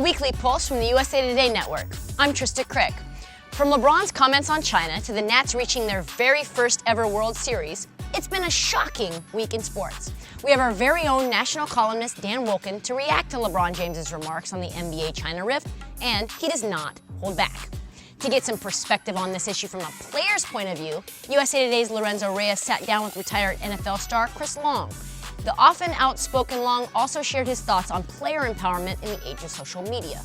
weekly pulse from the USA Today Network. I'm Trista Crick. From LeBron's comments on China to the Nats reaching their very first ever World Series, it's been a shocking week in sports. We have our very own national columnist Dan Wilkin to react to LeBron James's remarks on the NBA-China rift, and he does not hold back. To get some perspective on this issue from a player's point of view, USA Today's Lorenzo Reyes sat down with retired NFL star Chris Long. The often outspoken Long also shared his thoughts on player empowerment in the age of social media.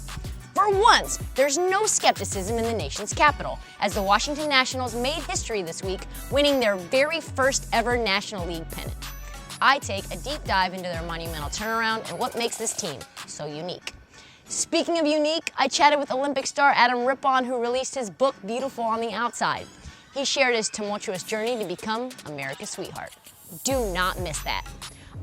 For once, there's no skepticism in the nation's capital, as the Washington Nationals made history this week, winning their very first ever National League pennant. I take a deep dive into their monumental turnaround and what makes this team so unique. Speaking of unique, I chatted with Olympic star Adam Rippon, who released his book, Beautiful on the Outside. He shared his tumultuous journey to become America's sweetheart. Do not miss that.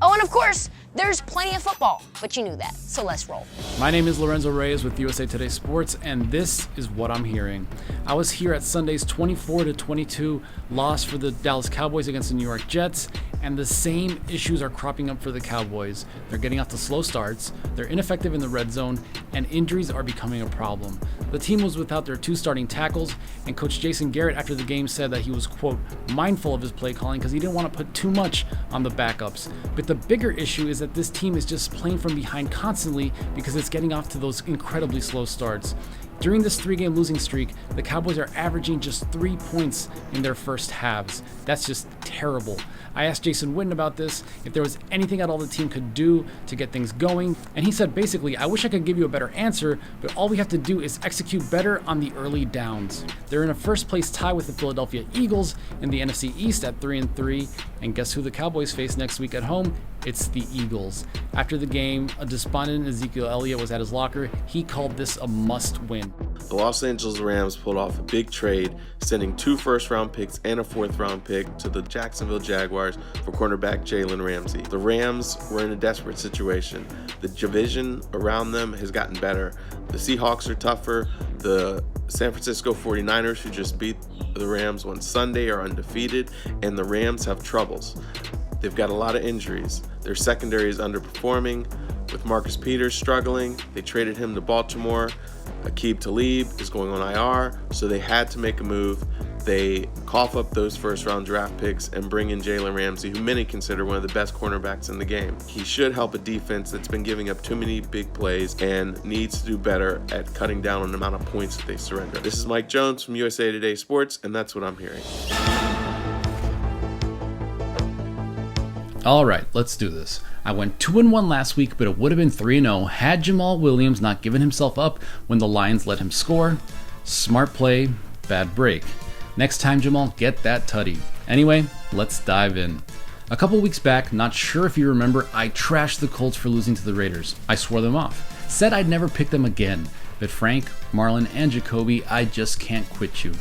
Oh, and of course, there's plenty of football, but you knew that, so let's roll. My name is Lorenzo Reyes with USA Today Sports, and this is what I'm hearing. I was here at Sunday's 24-22 loss for the Dallas Cowboys against the New York Jets, and the same issues are cropping up for the Cowboys. They're getting off to slow starts, they're ineffective in the red zone, and injuries are becoming a problem. The team was without their two starting tackles, and Coach Jason Garrett after the game said that he was, quote, mindful of his play calling because he didn't want to put too much on the backups. But the bigger issue is that this team is just playing from behind constantly because it's getting off to those incredibly slow starts. During this 3-game losing streak, the Cowboys are averaging just 3 points in their first halves. That's just terrible. I asked Jason Witten about this, if there was anything at all the team could do to get things going, and he said basically, I wish I could give you a better answer, but all we have to do is execute better on the early downs. They're in a first place tie with the Philadelphia Eagles in the NFC East at 3-3, and guess who the Cowboys face next week at home? It's the Eagles. After the game, a despondent Ezekiel Elliott was at his locker. He called this a must-win. The Los Angeles Rams pulled off a big trade, sending 2 first-round picks and a 4th-round pick to the Jacksonville Jaguars for cornerback Jalen Ramsey. The Rams were in a desperate situation. The division around them has gotten better. The Seahawks are tougher. The San Francisco 49ers, who just beat the Rams on Sunday, are undefeated, and the Rams have troubles. They've got a lot of injuries. Their secondary is underperforming, with Marcus Peters struggling. They traded him to Baltimore. Aqib Talib is going on IR, so they had to make a move. They cough up those first-round draft picks and bring in Jalen Ramsey, who many consider one of the best cornerbacks in the game. He should help a defense that's been giving up too many big plays and needs to do better at cutting down on the amount of points that they surrender. This is Mike Jones from USA Today Sports, and that's what I'm hearing. All right, let's do this. I went 2-1 last week, but it would have been 3-0 had Jamal Williams not given himself up when the Lions let him score. Smart play, bad break. Next time, Jamal, get that tutty. Anyway, let's dive in. A couple weeks back, not sure if you remember, I trashed the Colts for losing to the Raiders. I swore them off. Said I'd never pick them again. But Frank, Marlon, and Jacoby, I just can't quit you.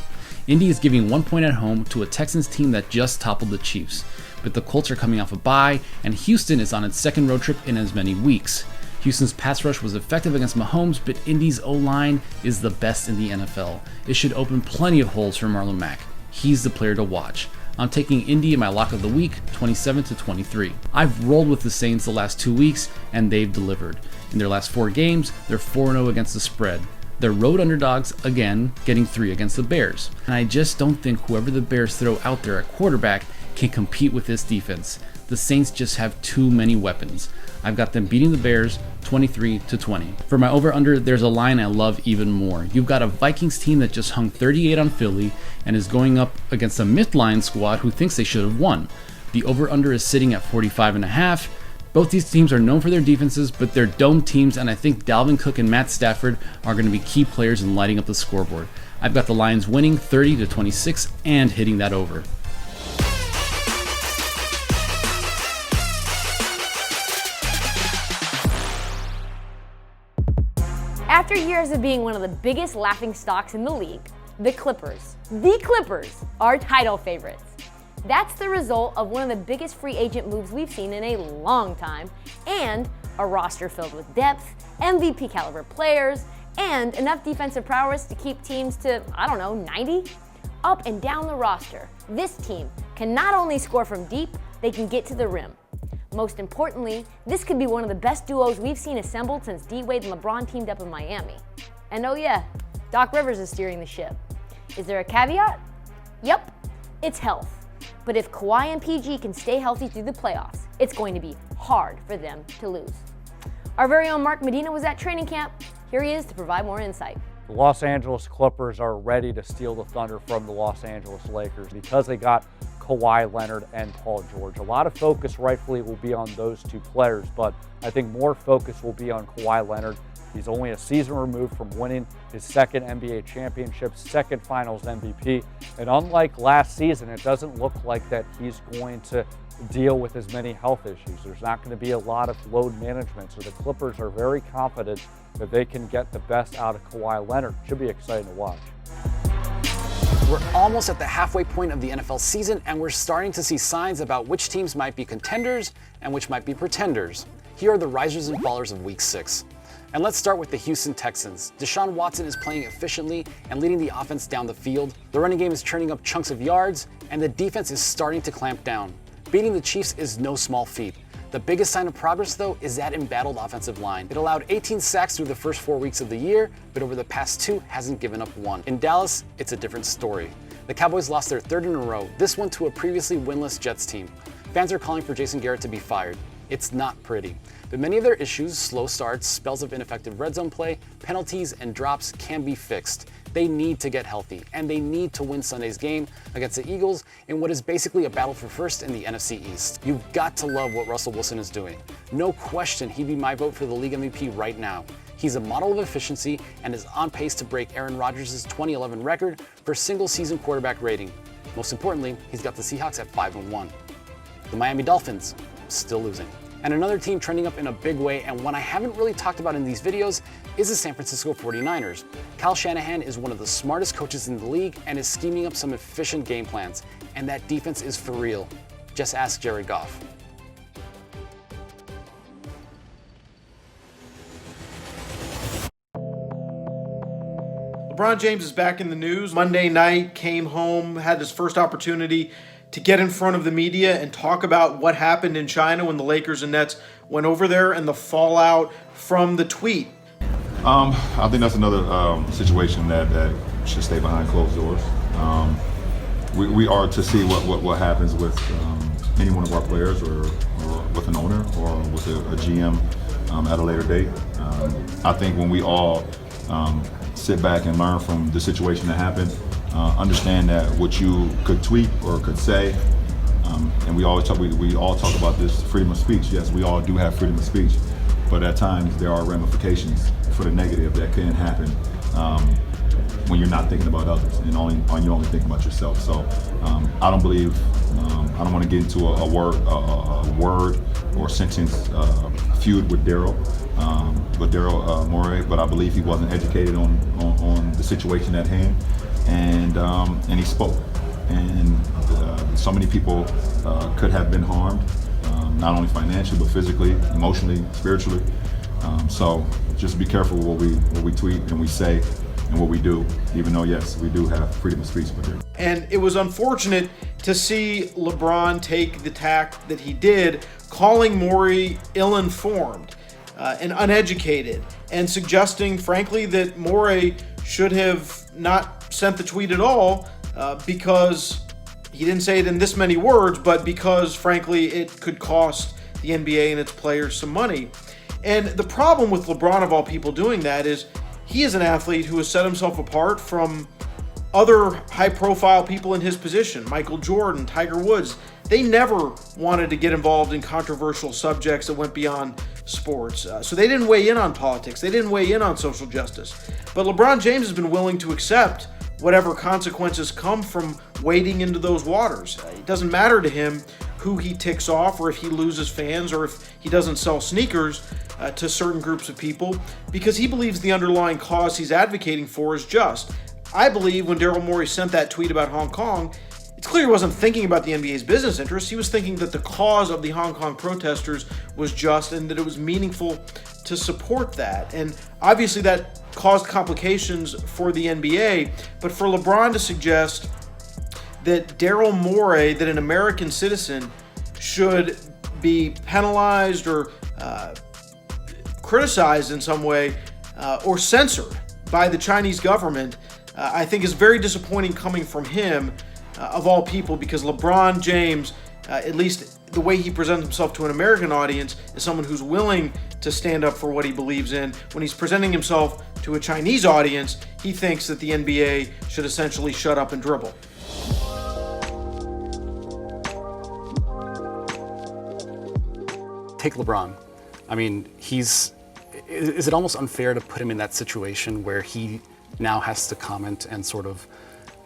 Indy is giving 1 point at home to a Texans team that just toppled the Chiefs. But the Colts are coming off a bye, and Houston is on its second road trip in as many weeks. Houston's pass rush was effective against Mahomes, but Indy's O-line is the best in the NFL. It should open plenty of holes for Marlon Mack. He's the player to watch. I'm taking Indy in my lock of the week, 27-23. I've rolled with the Saints the last 2 weeks, and they've delivered. In their last 4 games, they're 4-0 against the spread. They're road underdogs again, getting 3 against the Bears. And I just don't think whoever the Bears throw out there at quarterback can compete with this defense. The Saints just have too many weapons. I've got them beating the Bears 23-20. For my over-under, there's a line I love even more. You've got a Vikings team that just hung 38 on Philly and is going up against a Mythline squad who thinks they should have won. The over-under is sitting at 45.5. Both these teams are known for their defenses, but they're dome teams, and I think Dalvin Cook and Matt Stafford are going to be key players in lighting up the scoreboard. I've got the Lions winning 30-26 and hitting that over. After years of being one of the biggest laughingstocks in the league, the Clippers are title favorites. That's the result of one of the biggest free agent moves we've seen in a long time, and a roster filled with depth, MVP caliber players, and enough defensive prowess to keep teams to, 90? Up and down the roster, this team can not only score from deep, they can get to the rim. Most importantly, this could be one of the best duos we've seen assembled since D-Wade and LeBron teamed up in Miami. And oh yeah, Doc Rivers is steering the ship. Is there a caveat? Yep, it's health. But if Kawhi and PG can stay healthy through the playoffs, it's going to be hard for them to lose. Our very own Mark Medina was at training camp. Here he is to provide more insight. The Los Angeles Clippers are ready to steal the thunder from the Los Angeles Lakers because they got Kawhi Leonard and Paul George. A lot of focus rightfully will be on those two players, but I think more focus will be on Kawhi Leonard. He's only a season removed from winning his second NBA championship, second Finals MVP. And unlike last season, it doesn't look like that he's going to deal with as many health issues. There's not going to be a lot of load management. So the Clippers are very confident that they can get the best out of Kawhi Leonard. Should be exciting to watch. We're almost at the halfway point of the NFL season, and we're starting to see signs about which teams might be contenders and which might be pretenders. Here are the risers and fallers of Week 6. And let's start with the Houston Texans. Deshaun Watson is playing efficiently and leading the offense down the field. The running game is churning up chunks of yards, and the defense is starting to clamp down. Beating the Chiefs is no small feat. The biggest sign of progress, though, is that embattled offensive line. It allowed 18 sacks through the first 4 weeks of the year, but over the past 2 hasn't given up one. In Dallas, it's a different story. The Cowboys lost their third in a row, this one to a previously winless Jets team. Fans are calling for Jason Garrett to be fired. It's not pretty. But many of their issues, slow starts, spells of ineffective red zone play, penalties, and drops can be fixed. They need to get healthy, and they need to win Sunday's game against the Eagles in what is basically a battle for first in the NFC East. You've got to love what Russell Wilson is doing. No question he'd be my vote for the league MVP right now. He's a model of efficiency and is on pace to break Aaron Rodgers' 2011 record for single-season quarterback rating. Most importantly, he's got the Seahawks at 5-1. The Miami Dolphins, still losing. And another team trending up in a big way, and one I haven't really talked about in these videos, is the San Francisco 49ers. Kyle Shanahan is one of the smartest coaches in the league and is scheming up some efficient game plans. And that defense is for real. Just ask Jared Goff. LeBron James is back in the news. Monday night, came home, had his first opportunity to get in front of the media and talk about what happened in China when the Lakers and Nets went over there and the fallout from the tweet. I think that's another situation that should stay behind closed doors. We are to see what happens with any one of our players or with an owner or with a GM at a later date. I think when we all sit back and learn from the situation that happened, understand that what you could tweet or could say, and we all talk about this freedom of speech. Yes, we all do have freedom of speech, but at times there are ramifications for the negative that can happen when you're not thinking about others and you only think about yourself. So I don't believe I don't want to get into a word or sentence feud with Daryl Morey, but I believe he wasn't educated on the situation at hand. And he spoke, and so many people could have been harmed, not only financially but physically, emotionally, spiritually. So just be careful what we tweet and we say and what we do, even though yes, we do have freedom of speech. And it was unfortunate to see LeBron take the tack that he did, calling Morey ill-informed and uneducated, and suggesting, frankly, that Morey should have not sent the tweet at all because he didn't say it in this many words, but because, frankly, it could cost the NBA and its players some money. And the problem with LeBron, of all people, doing that is he is an athlete who has set himself apart from other high-profile people in his position. Michael Jordan, Tiger Woods, they never wanted to get involved in controversial subjects that went beyond sports. So they didn't weigh in on politics. They didn't weigh in on social justice. But LeBron James has been willing to accept whatever consequences come from wading into those waters. It doesn't matter to him who he ticks off or if he loses fans or if he doesn't sell sneakers to certain groups of people, because he believes the underlying cause he's advocating for is just. I believe when Daryl Morey sent that tweet about Hong Kong, it's clear he wasn't thinking about the NBA's business interests. He was thinking that the cause of the Hong Kong protesters was just and that it was meaningful to support that. And obviously that caused complications for the NBA, but for LeBron to suggest that Daryl Morey, that an American citizen, should be penalized or criticized in some way or censored by the Chinese government, I think is very disappointing coming from him, of all people, because LeBron James, at least the way he presents himself to an American audience, is someone who's willing to stand up for what he believes in. When he's presenting himself to a Chinese audience, he thinks that the NBA should essentially shut up and dribble. Take LeBron. I mean, is it almost unfair to put him in that situation where he now has to comment and sort of,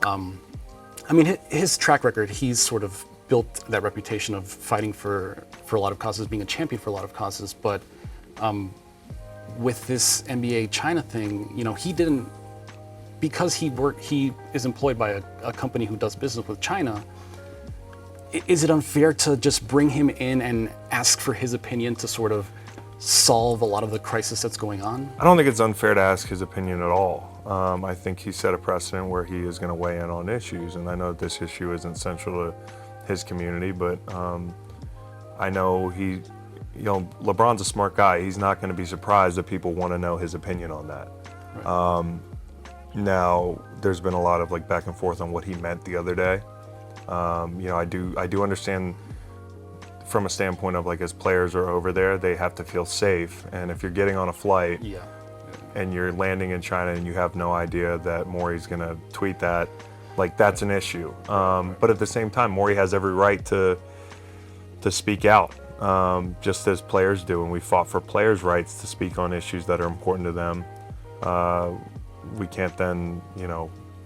I mean, his track record, he's sort of built that reputation of fighting for a lot of causes, being a champion for a lot of causes, but with this NBA China thing, you know, he didn't, because he is employed by a company who does business with China. Is it unfair to just bring him in and ask for his opinion to sort of solve a lot of the crisis that's going on? I don't think it's unfair to ask his opinion at all. I think he set a precedent where he is going to weigh in on issues, and I know that this issue isn't central to his community, but I know LeBron's a smart guy. He's not going to be surprised that people want to know his opinion on that. Right. Now, there's been a lot of like back and forth on what he meant the other day. I do understand from a standpoint of like as players are over there, they have to feel safe. And if you're getting on a flight and you're landing in China and you have no idea that Maury's gonna tweet that, like that's an issue. But at the same time, Maury has every right to speak out, just as players do. And we fought for players' rights to speak on issues that are important to them. We can't then,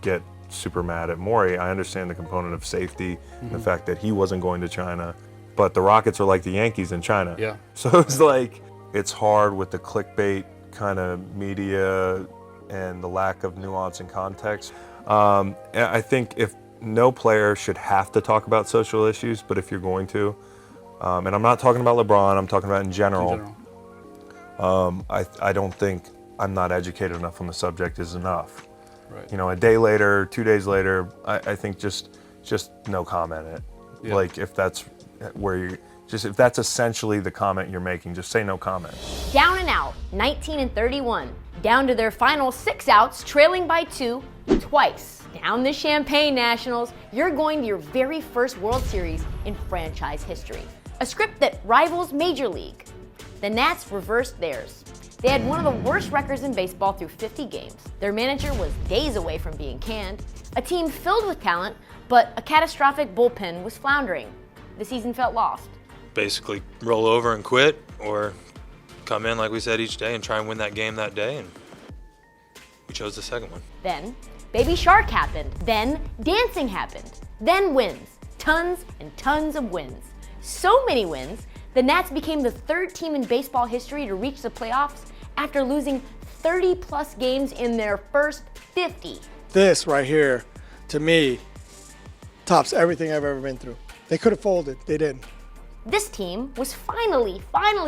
get super mad at Maury. I understand the component of safety, and the fact that he wasn't going to China, but the Rockets are like the Yankees in China. Yeah. So it's like, it's hard with the clickbait kind of media and the lack of nuance and context. And I think if no player should have to talk about social issues, but if you're going to, and I'm not talking about LeBron, I'm talking about in general. I don't think I'm not educated enough on the subject is enough. Right. A day later, 2 days later, I think just no comment it. Yeah. Like if that's where if that's essentially the comment you're making, just say no comment. Down and out, 19-31. Down to their final 6 outs, trailing by 2 twice. Down the Champagne Nationals, you're going to your very first World Series in franchise history. A script that rivals Major League. The Nats reversed theirs. They had one of the worst records in baseball through 50 games. Their manager was days away from being canned. A team filled with talent, but a catastrophic bullpen was floundering. The season felt lost. Basically roll over and quit, or come in like we said each day and try and win that game that day, and we chose the second one. Then Baby Shark happened. Then dancing happened. Then wins. Tons and tons of wins. So many wins, the Nats became the 3rd team in baseball history to reach the playoffs after losing 30-plus games in their first 50. This right here, to me, tops everything I've ever been through. They could have folded, they didn't. This team was finally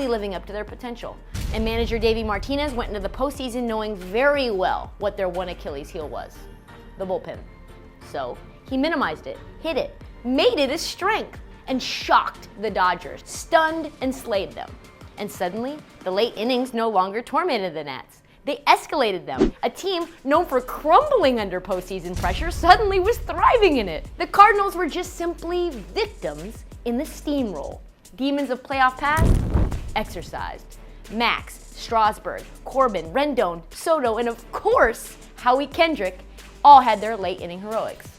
living up to their potential. And manager Davey Martinez went into the postseason knowing very well what their one Achilles heel was, the bullpen. So he minimized it, hid it, made it a strength, and shocked the Dodgers, stunned and slayed them. And suddenly, the late innings no longer tormented the Nats. They escalated them. A team known for crumbling under postseason pressure suddenly was thriving in it. The Cardinals were just simply victims in the steamroll. Demons of playoff past, exorcised. Max, Strasburg, Corbin, Rendon, Soto, and of course, Howie Kendrick all had their late inning heroics.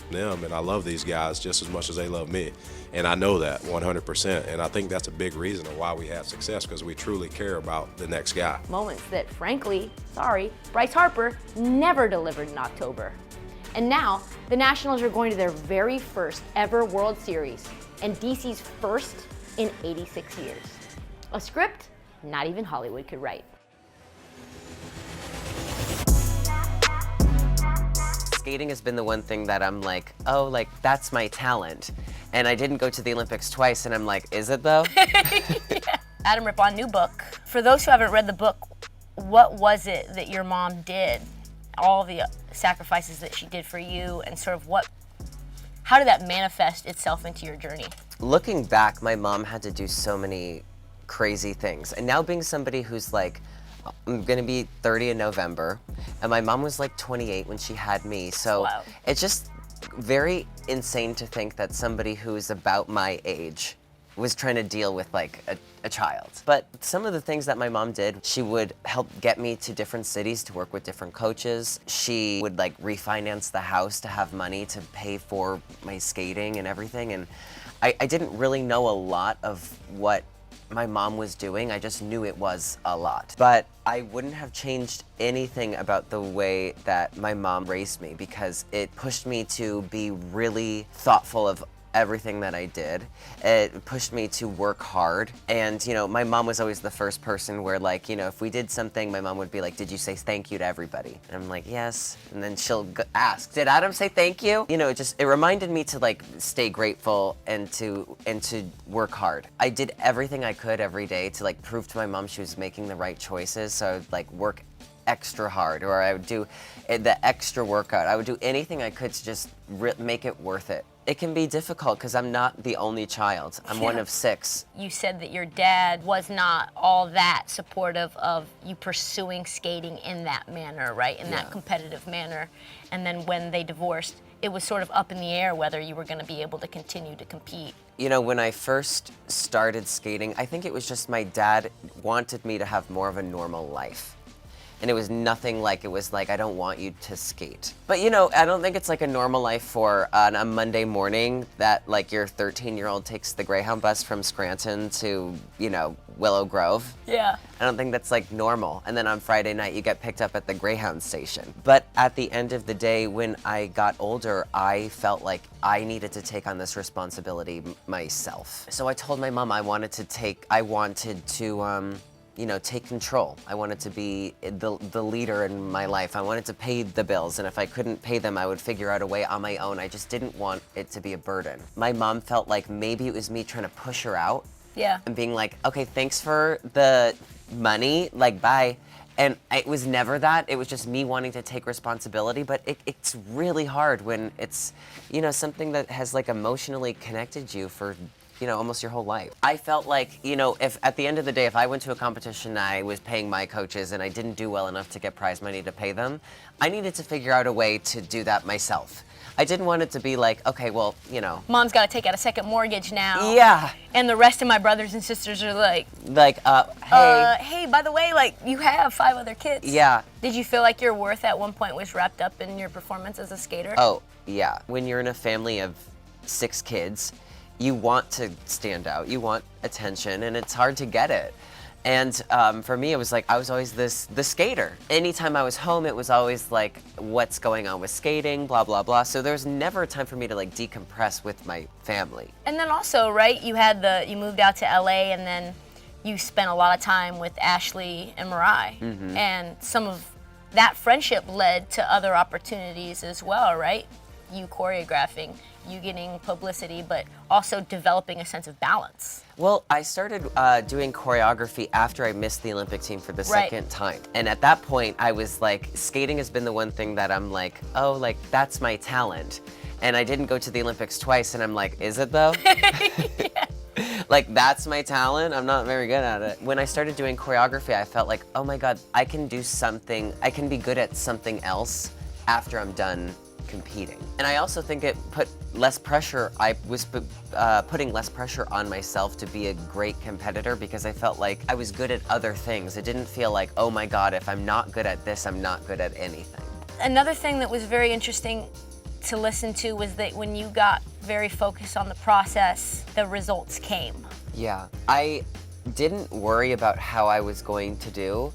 Them, and I love these guys just as much as they love me. And I know that 100%. And I think that's a big reason of why we have success, because we truly care about the next guy. Moments that, frankly, Bryce Harper never delivered in October. And now, the Nationals are going to their very first ever World Series, and DC's first in 86 years. A script not even Hollywood could write. Skating has been the one thing that I'm like, oh, like, that's my talent. And I didn't go to the Olympics twice, and I'm like, is it though? Yeah. Adam Rippon, new book. For those who haven't read the book, what was it that your mom did? All the sacrifices that she did for you, and sort of How did that manifest itself into your journey? Looking back, my mom had to do so many crazy things. And now being somebody who's like, I'm gonna be 30 in November, and my mom was like 28 when she had me. So Wow. it's just very insane to think that somebody who's about my age was trying to deal with like a child. But some of the things that my mom did, she would help get me to different cities to work with different coaches. She would like refinance the house to have money to pay for my skating and everything. And I didn't really know a lot of what my mom was doing. I just knew it was a lot. But I wouldn't have changed anything about the way that my mom raised me, because it pushed me to be really thoughtful of everything that I did. It pushed me to work hard. And, you know, my mom was always the first person where, like, you know, if we did something, my mom would be like, did you say thank you to everybody? And I'm like, yes. And then she'll ask, did Adam say thank you? You know, it reminded me to, like, stay grateful and to work hard. I did everything I could every day to, like, prove to my mom she was making the right choices. So I would, like, work extra hard, or I would do the extra workout. I would do anything I could to just make it worth it. It can be difficult because I'm not the only child. I'm one of 6. You said that your dad was not all that supportive of you pursuing skating in that manner, right? In that competitive manner. And then when they divorced, it was sort of up in the air whether you were going to be able to continue to compete. You know, when I first started skating, I think it was just my dad wanted me to have more of a normal life. And it was nothing like, it was like, I don't want you to skate. But you know, I don't think it's like a normal life for on a Monday morning that like your 13-year-old takes the Greyhound bus from Scranton to, you know, Willow Grove. Yeah. I don't think that's like normal. And then on Friday night, you get picked up at the Greyhound station. But at the end of the day, when I got older, I felt like I needed to take on this responsibility myself. So I told my mom I wanted to you know, take control. I wanted to be the leader in my life. I wanted to pay the bills, and if I couldn't pay them, I would figure out a way on my own. I just didn't want it to be a burden. My mom felt like maybe it was me trying to push her out. Yeah. And being like, okay, thanks for the money, like, bye. And it was never that. It was just me wanting to take responsibility, but it's really hard when it's, you know, something that has like emotionally connected you for, you know, almost your whole life. I felt like, you know, if at the end of the day, if I went to a competition and I was paying my coaches and I didn't do well enough to get prize money to pay them, I needed to figure out a way to do that myself. I didn't want it to be like, okay, well, you know. Mom's got to take out a second mortgage now. Yeah. And the rest of my brothers and sisters are like, hey. Hey, by the way, like, you have 5 other kids. Yeah. Did you feel like your worth at one point was wrapped up in your performance as a skater? Oh, yeah. When you're in a family of 6 kids, you want to stand out, you want attention, and it's hard to get it. And for me, it was like, I was always the skater. Anytime I was home, it was always like, what's going on with skating, blah, blah, blah. So there was never a time for me to like decompress with my family. And then also, right, you moved out to LA, and then you spent a lot of time with Ashley and Mariah. Mm-hmm. And some of that friendship led to other opportunities as well, right? You choreographing, you getting publicity, but also developing a sense of balance. Well, I started doing choreography after I missed the Olympic team for the second time. And at that point, I was like, skating has been the one thing that I'm like, oh, like, that's my talent. And I didn't go to the Olympics twice, and I'm like, is it though? Yeah. Like, that's my talent? I'm not very good at it. When I started doing choreography, I felt like, oh my God, I can do something, I can be good at something else after I'm done competing. And I also think it put less pressure. I was putting less pressure on myself to be a great competitor because I felt like I was good at other things. It didn't feel like, oh my God, if I'm not good at this, I'm not good at anything. Another thing that was very interesting to listen to was that when you got very focused on the process, the results came. Yeah, I didn't worry about how I was going to do,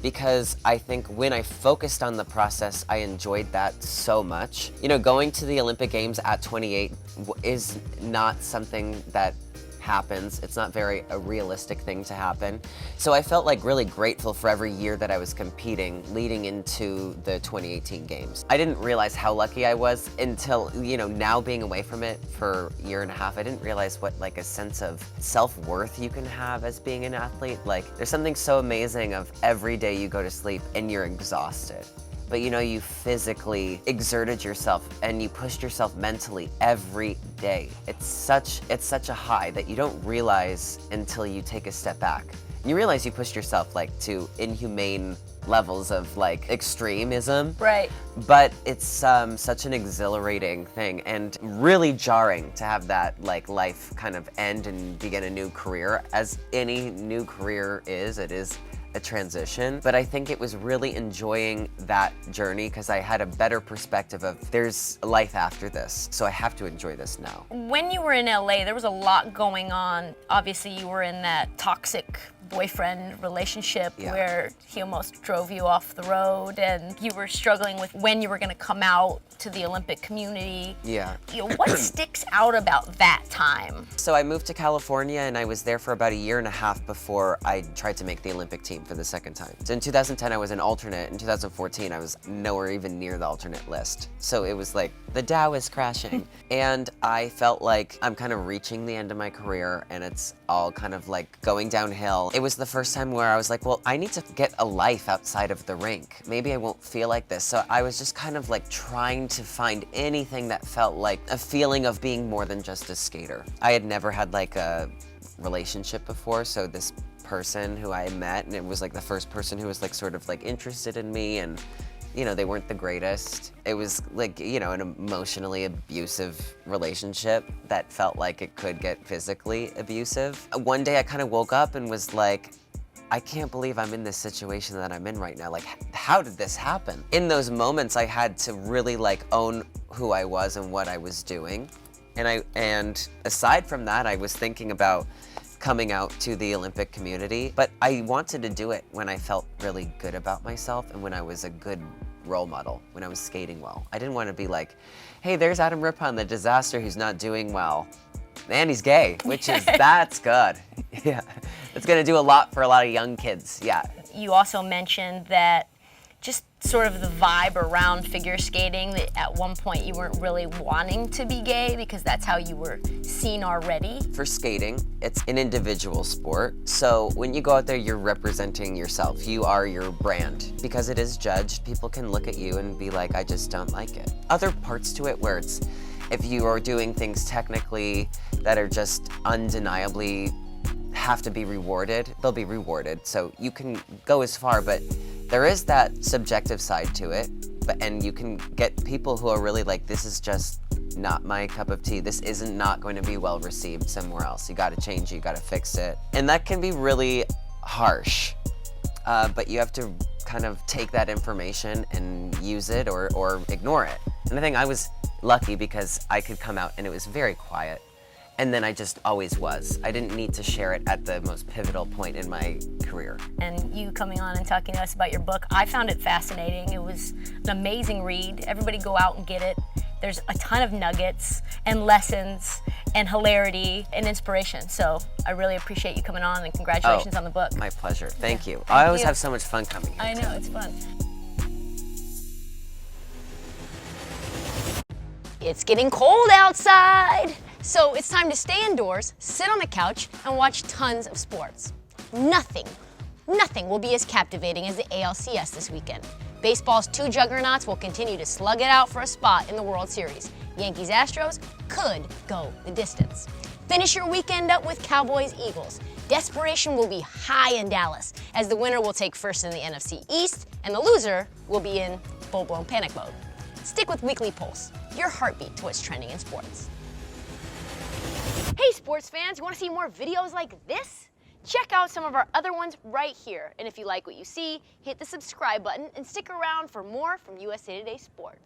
because I think when I focused on the process, I enjoyed that so much. You know, going to the Olympic Games at 28 is not something that happens. It's not a realistic thing to happen. So I felt like really grateful for every year that I was competing leading into the 2018 Games. I didn't realize how lucky I was until, you know, now being away from it for a year and a half, I didn't realize what like a sense of self-worth you can have as being an athlete. Like, there's something so amazing of every day you go to sleep and you're exhausted. but you know, you physically exerted yourself and you pushed yourself mentally every day. It's such a high that you don't realize until you take a step back. You realize you pushed yourself like to inhumane levels of like extremism. Right. But it's such an exhilarating thing and really jarring to have that like life kind of end and begin a new career. As any new career is, it is a transition, but I think it was really enjoying that journey because I had a better perspective of there's a life after this, so I have to enjoy this now. When you were in LA, there was a lot going on. Obviously, you were in that toxic boyfriend relationship where he almost drove you off the road, and you were struggling with when you were going to come out to the Olympic community. Yeah. You know, what sticks out about that time? So I moved to California and I was there for about a year and a half before I tried to make the Olympic team for the second time. So in 2010 I was an alternate. In 2014 I was nowhere even near the alternate list. So it was like the Dow is crashing. And I felt like I'm kind of reaching the end of my career and it's all kind of like going downhill. It was the first time where I was like, well, I need to get a life outside of the rink. Maybe I won't feel like this. So I was just kind of like trying to find anything that felt like a feeling of being more than just a skater. I had never had like a relationship before, so this person who I met, and it was like the first person who was like sort of like interested in me, and you know, they weren't the greatest. It was like, you know, an emotionally abusive relationship that felt like it could get physically abusive. One day I kind of woke up and was like, I can't believe I'm in this situation that I'm in right now. Like, how did this happen? In those moments, I had to really like own who I was and what I was doing. And aside from that, I was thinking about coming out to the Olympic community, but I wanted to do it when I felt really good about myself and when I was a good role model, when I was skating well. I didn't want to be like, hey, there's Adam Rippon, the disaster who's not doing well. And he's gay, which is, that's good. Yeah, it's gonna do a lot for a lot of young kids, yeah. You also mentioned that just sort of the vibe around figure skating, that at one point you weren't really wanting to be gay because that's how you were seen already. For skating, it's an individual sport. So when you go out there, you're representing yourself. You are your brand. Because it is judged, people can look at you and be like, I just don't like it. Other parts to it where it's, if you are doing things technically that are just undeniably have to be rewarded, they'll be rewarded. So you can go as far, but there is that subjective side to it, and you can get people who are really like, this is just not my cup of tea. This isn't not going to be well received somewhere else. You gotta change it, you gotta fix it. And that can be really harsh, but you have to kind of take that information and use it or ignore it. And I think I was lucky because I could come out and it was very quiet. And then I just always was. I didn't need to share it at the most pivotal point in my career. And you coming on and talking to us about your book, I found it fascinating. It was an amazing read. Everybody go out and get it. There's a ton of nuggets and lessons and hilarity and inspiration. So I really appreciate you coming on, and congratulations on the book. My pleasure, thank you. I always have so much fun coming here. I know, it's fun. It's getting cold outside, so it's time to stay indoors, sit on the couch, and watch tons of sports. Nothing will be as captivating as the ALCS this weekend. Baseball's two juggernauts will continue to slug it out for a spot in the World Series. Yankees-Astros could go the distance. Finish your weekend up with Cowboys-Eagles. Desperation will be high in Dallas, as the winner will take first in the NFC East, and the loser will be in full-blown panic mode. Stick with Weekly Pulse, your heartbeat to what's trending in sports. Hey sports fans, you want to see more videos like this? Check out some of our other ones right here. And if you like what you see, hit the subscribe button and stick around for more from USA Today Sports.